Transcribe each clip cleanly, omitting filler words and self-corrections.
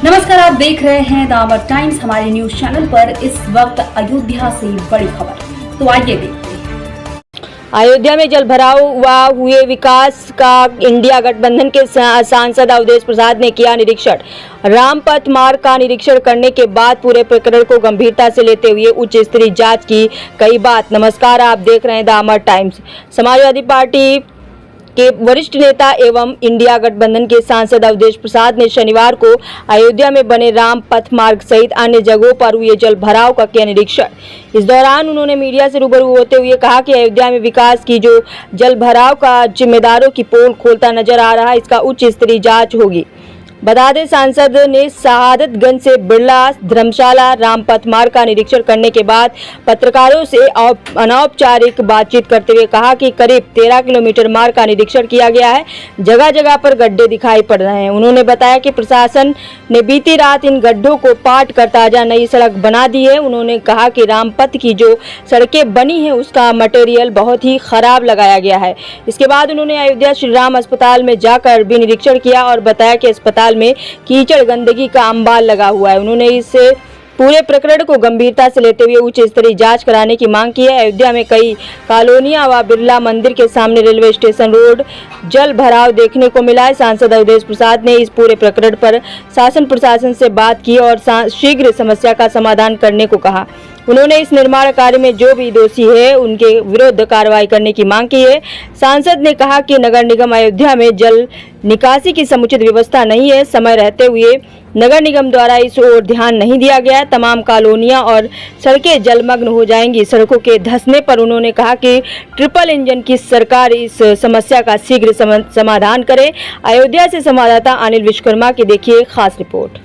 नमस्कार, आप देख रहे हैं द अमर टाइम्स। हमारे न्यूज चैनल पर इस वक्त अयोध्या से बड़ी खबर, तो आइए देखते हैं। अयोध्या में जल भराव व हुए विकास का इंडिया गठबंधन के सांसद अवधेश प्रसाद ने किया निरीक्षण। रामपथ मार्ग का निरीक्षण करने के बाद पूरे प्रकरण को गंभीरता से लेते हुए उच्च स्तरीय जांच की कई बात। नमस्कार, आप देख रहे हैं the Amar times. Samajwadi party के वरिष्ठ नेता एवं इंडिया गठबंधन के सांसद अवधेश प्रसाद ने शनिवार को अयोध्या में बने राम पथ मार्ग सहित अन्य जगहों पर हुए जल भराव का किया निरीक्षण। इस दौरान उन्होंने मीडिया से रूबरू होते हुए कहा कि अयोध्या में विकास की जो जल भराव का जिम्मेदारों की पोल खोलता नजर आ रहा है, इसका उच्च स्तरीय जांच होगी। बता दें, सांसद ने शहादतगंज से बिरला धर्मशाला रामपथ मार्ग का निरीक्षण करने के बाद पत्रकारों से अनौपचारिक बातचीत करते हुए कहा कि करीब 13 किलोमीटर मार्ग का निरीक्षण किया गया है। जगह जगह पर गड्ढे दिखाई पड़ रहे हैं। उन्होंने बताया कि प्रशासन ने बीती रात इन गड्ढों को पाट कर ताजा नई सड़क बना दी है। उन्होंने कहा कि रामपथ की जो सड़कें बनी है उसका मटेरियल बहुत ही खराब लगाया गया है। इसके बाद उन्होंने अयोध्या श्री राम अस्पताल में जाकर भी निरीक्षण किया और बताया कि अस्पताल में कीचड़ गंदगी का अंबाल लगा हुआ है। उन्होंने इस पूरे प्रकरण को गंभीरता से लेते हुए उच्च स्तरीय जांच कराने की मांग की है। अयोध्या में कई कॉलोनियां व बिरला मंदिर के सामने रेलवे स्टेशन रोड जल भराव देखने को मिला है। सांसद अवधेश प्रसाद ने इस पूरे प्रकरण पर शासन प्रशासन से बात की और शीघ्र समस्या का समाधान करने को कहा। उन्होंने इस निर्माण कार्य में जो भी दोषी है उनके विरुद्ध कार्रवाई करने की मांग की है। सांसद ने कहा कि नगर निगम अयोध्या में जल निकासी की समुचित व्यवस्था नहीं है। समय रहते हुए नगर निगम द्वारा इस ओर ध्यान नहीं दिया गया। तमाम कॉलोनियां और सड़कें जलमग्न हो जाएंगी। सड़कों के धंसने पर उन्होंने कहा कि ट्रिपल इंजन की सरकार इस समस्या का शीघ्र समाधान करे। अयोध्या से संवाददाता अनिल विश्वकर्मा की देखिए खास रिपोर्ट।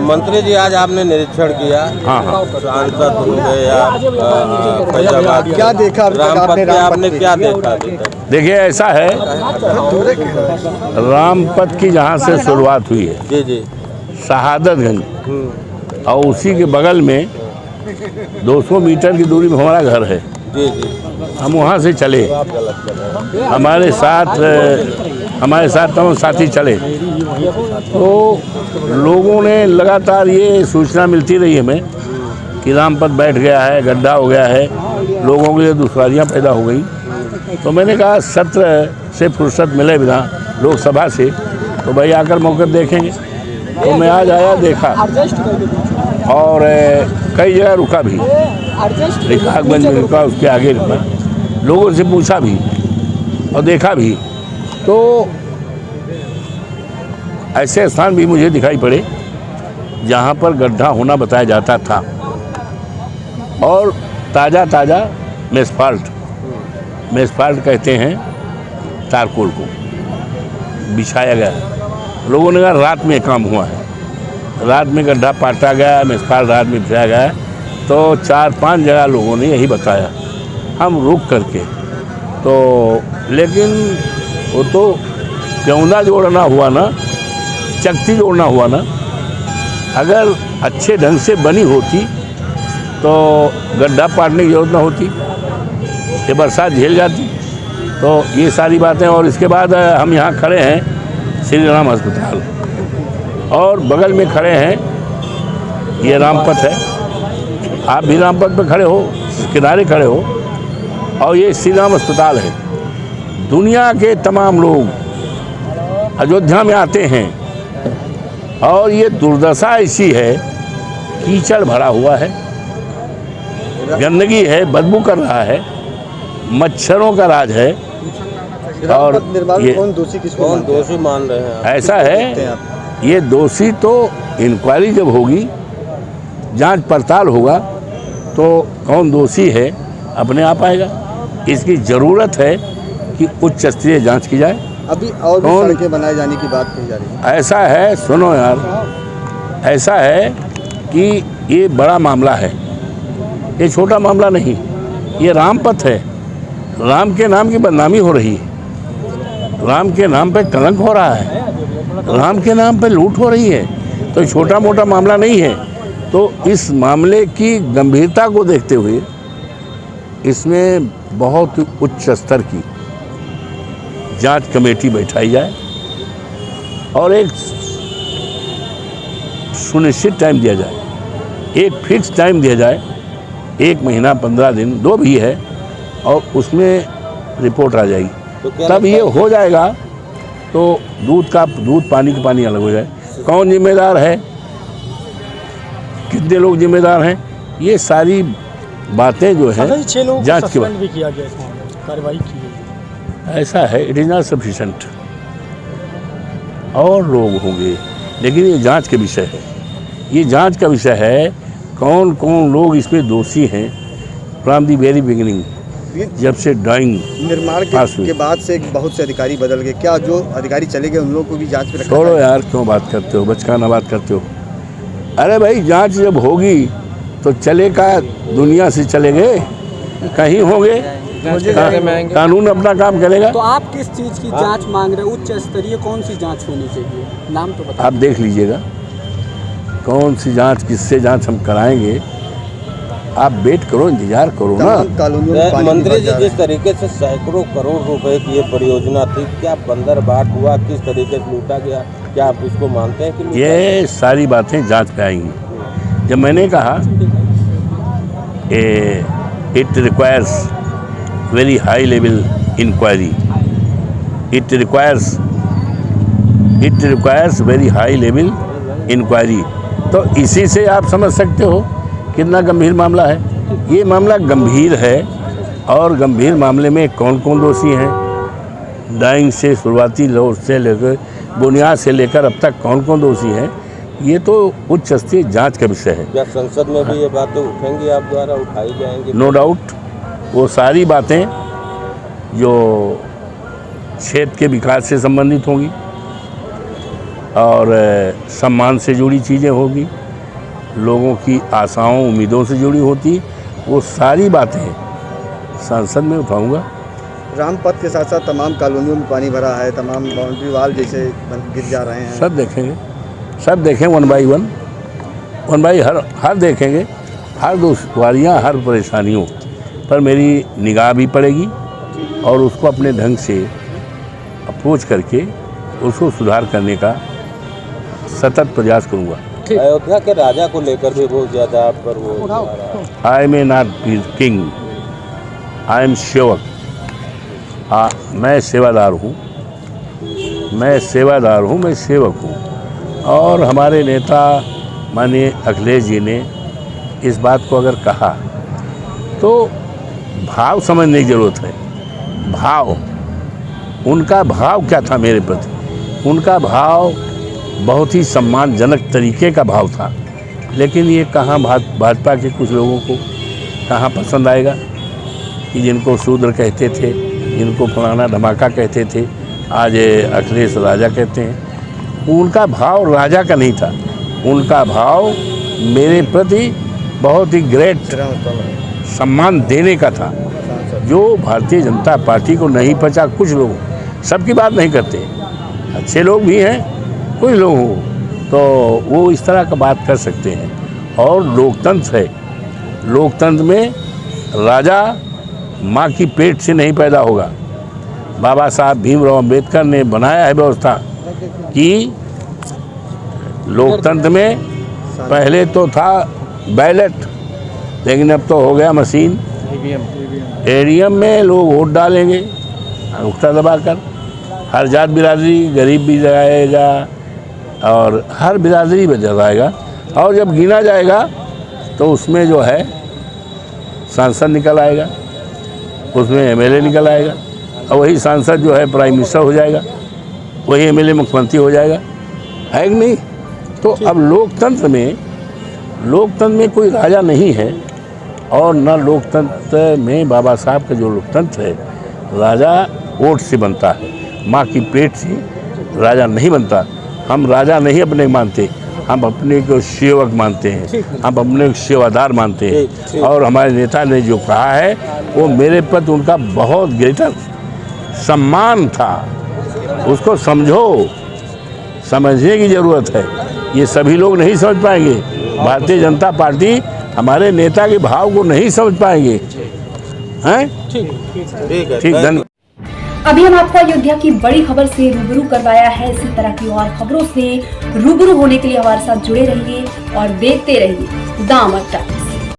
मंत्री जी, आज आपने निरीक्षण किया। सांसद होंगे या फैजाबाद, क्या देखा आपने क्या देखा? देखिए, ऐसा है, रामपथ की जहाँ से शुरुआत हुई है जी जी शहादतगंज, और उसी के बगल में 200 मीटर की दूरी में हमारा घर है जी जी। हम वहाँ से चले, हमारे साथ तमाम साथी चले, तो लोगों ने लगातार ये सूचना मिलती रही हमें कि रामपथ बैठ गया है, गड्ढा हो गया है, लोगों के लिए दुश्वारियाँ पैदा हो गई। तो मैंने कहा सत्र से फुर्सत मिले बिना लोकसभा से, तो भाई आकर मौके देखेंगे। तो मैं आज आया, देखा और कई जगह रुका भी, रिकागंज में रुका, उसके आगे रुका, लोगों से पूछा भी और देखा भी। तो ऐसे स्थान भी मुझे दिखाई पड़े जहाँ पर गड्ढा होना बताया जाता था और ताज़ा मेसफाल्ट कहते हैं तारकोल को बिछाया गया। लोगों ने कहा रात में काम हुआ है, रात में गड्ढा पाटा गया, मेसफाल्ट रात में बिछाया गया। तो 4-5 जगह लोगों ने यही बताया। हम रुक करके तो, लेकिन वो तो प्यौंदा जोड़ना हुआ ना, चकती जोड़ना हुआ ना। अगर अच्छे ढंग से बनी होती तो गड्ढा पाटने की जरूरत ना होती, ये बरसात झेल जाती। तो ये सारी बातें, और इसके बाद हम यहाँ खड़े हैं श्री राम अस्पताल और बगल में खड़े हैं, ये रामपथ है, आप भी रामपथ पर खड़े हो, किनारे खड़े हो, और ये श्री राम अस्पताल है। दुनिया के तमाम लोग अयोध्या में आते हैं और ये दुर्दशा ऐसी है, कीचड़ भरा हुआ है, गंदगी है, बदबू कर रहा है, मच्छरों का राज है। और ये कौन दोषी मान रहे हैं? ऐसा है, ये दोषी तो इंक्वायरी जब होगी, जांच पड़ताल होगा, तो कौन दोषी है अपने आप आएगा। इसकी ज़रूरत है कि उच्च स्तरीय जांच की जाए। अभी और भी सड़कें बनाए जाने की बात कही जा रही है। ऐसा है, सुनो यार, ऐसा है कि ये बड़ा मामला है, ये छोटा मामला नहीं, ये रामपथ है। राम के नाम की बदनामी हो रही है, राम के नाम पे कलंक हो रहा है, राम के नाम पे लूट हो रही है, तो छोटा मोटा मामला नहीं है। तो इस मामले की गंभीरता को देखते हुए इसमें बहुत उच्च स्तर की जांच कमेटी बैठाई जाए और एक सुनिश्चित टाइम दिया जाए, एक फिक्स टाइम दिया जाए, 1 महीना 15 दिन जो भी है, और उसमें रिपोर्ट आ जाएगी। तो तब ये हो जाएगा तो दूध पानी का पानी अलग हो जाए। कौन जिम्मेदार है, कितने लोग जिम्मेदार हैं, ये सारी बातें जो है जांच के बाद भी किया गया, इस मामले में कार्रवाई की गई। ऐसा है, इट इज़ नॉट सफिशेंट, और लोग होंगे, लेकिन ये जांच के विषय है, ये जांच का विषय है। कौन कौन लोग इसमें दोषी हैं फ्रॉम दी वेरी बिगिनिंग, जब से ड्राइंग निर्माण के बाद से बहुत से अधिकारी बदल गए, क्या जो अधिकारी चले गए उन लोगों को भी जांच में रखा छोड़ो जाए? यार, क्यों बात करते हो, बचकाना बात करते हो। अरे भाई, जांच जब होगी तो चले का दुनिया से चले गए, कहीं होंगे, कानून अपना काम करेगा। तो आप किस चीज़ की जांच मांग रहे हैं? उच्च स्तरीय कौन सी जांच होनी चाहिए, नाम तो बताइए। आप देख लीजिएगा कौन सी जांच, किससे जांच हम कराएंगे, आप वेट करो, इंतजार करो ना। मंत्री जी, जिस तरीके से सैकड़ों करोड़ रुपए की ये परियोजना थी, क्या बंदरबाट हुआ, किस तरीके से लूटा गया, क्या आप इसको मानते हैं कि ये सारी बातें जांच पे आएंगी। जब मैंने कहा it requires very high level inquiry, it requires very high level inquiry, तो इसी से आप समझ सकते हो कितना गंभीर मामला है। ये मामला गंभीर है, और गंभीर मामले में कौन कौन दोषी हैं, डाइंग से शुरुआती लोग से लेकर बुनियाद से लेकर अब तक कौन कौन दोषी हैं, ये तो उच्च स्तरीय जांच का विषय है। क्या संसद में भी ये बातें उठेंगी, आप द्वारा उठाई जाएंगी? नो डाउट, वो सारी बातें जो क्षेत्र के विकास से संबंधित होंगी और सम्मान से जुड़ी चीज़ें होगी, लोगों की आशाओं उम्मीदों से जुड़ी होती, वो सारी बातें संसद में उठाऊंगा। रामपथ के साथ साथ तमाम कॉलोनियों में पानी भरा है, तमाम बाउंड्री वाल जैसे गिर जा रहे हैं। सब देखेंगे, सब देखें, वन बाई हर देखेंगे, हर दुश्वारियाँ, हर परेशानियों पर मेरी निगाह भी पड़ेगी, और उसको अपने ढंग से अप्रोच करके उसको सुधार करने का सतत प्रयास करूँगा। अयोध्या के राजा को लेकर भी बहुत ज़्यादा आप पर वो I may not be king, I am सेवक। मैं सेवादार हूँ, मैं सेवक हूँ। और हमारे नेता माननीय अखिलेश जी ने इस बात को अगर कहा तो भाव समझने की ज़रूरत है। भाव, उनका भाव क्या था मेरे प्रति, उनका भाव बहुत ही सम्मानजनक तरीके का भाव था, लेकिन ये कहाँ भाजपा के कुछ लोगों को कहाँ पसंद आएगा कि जिनको शूद्र कहते थे, जिनको फलाना धमाका कहते थे, आज अखिलेश राजा कहते हैं। उनका भाव राजा का नहीं था, उनका भाव मेरे प्रति बहुत ही ग्रेट सम्मान देने का था, जो भारतीय जनता पार्टी को नहीं पचा। कुछ लोग, सबकी बात नहीं करते, अच्छे लोग भी हैं, कुछ लोग हो तो वो इस तरह का बात कर सकते हैं। और लोकतंत्र है, लोकतंत्र में राजा माँ की पेट से नहीं पैदा होगा। बाबा साहब भीमराव अम्बेडकर ने बनाया है व्यवस्था कि लोकतंत्र में पहले तो था बैलेट, लेकिन अब तो हो गया मशीन, ईवीएम में लोग वोट डालेंगे अंगूठा दबाकर। हर जात बिरादरी, गरीब भी जाएगा और हर बिरादरी में जाएगा, और जब गिना जाएगा तो उसमें जो है सांसद निकल आएगा, उसमें एमएलए निकल आएगा, और वही सांसद जो है प्राइम मिनिस्टर हो जाएगा, वही एमएलए मुख्यमंत्री हो जाएगा, है कि नहीं? तो अब लोकतंत्र में कोई राजा नहीं है, और न लोकतंत्र में बाबा साहब का जो लोकतंत्र है, राजा वोट से बनता है, माँ की पेट से राजा नहीं बनता। हम राजा नहीं अपने मानते, हम अपने को सेवक मानते हैं, हम अपने को सेवादार मानते हैं। और हमारे नेता ने जो कहा है वो मेरे प्रति उनका बहुत ग्रेटर सम्मान था। उसको समझो, समझने की ज़रूरत है। ये सभी लोग नहीं समझ पाएंगे। भारतीय जनता पार्टी हमारे नेता के भाव को नहीं समझ पाएंगे। हैं? ठीक, धन्यवाद। अभी हम आपको अयोध्या की बड़ी खबर से रूबरू करवाया है। इसी तरह की और खबरों से रूबरू होने के लिए हमारे साथ जुड़े रहिए और देखते रहिए दामद तक।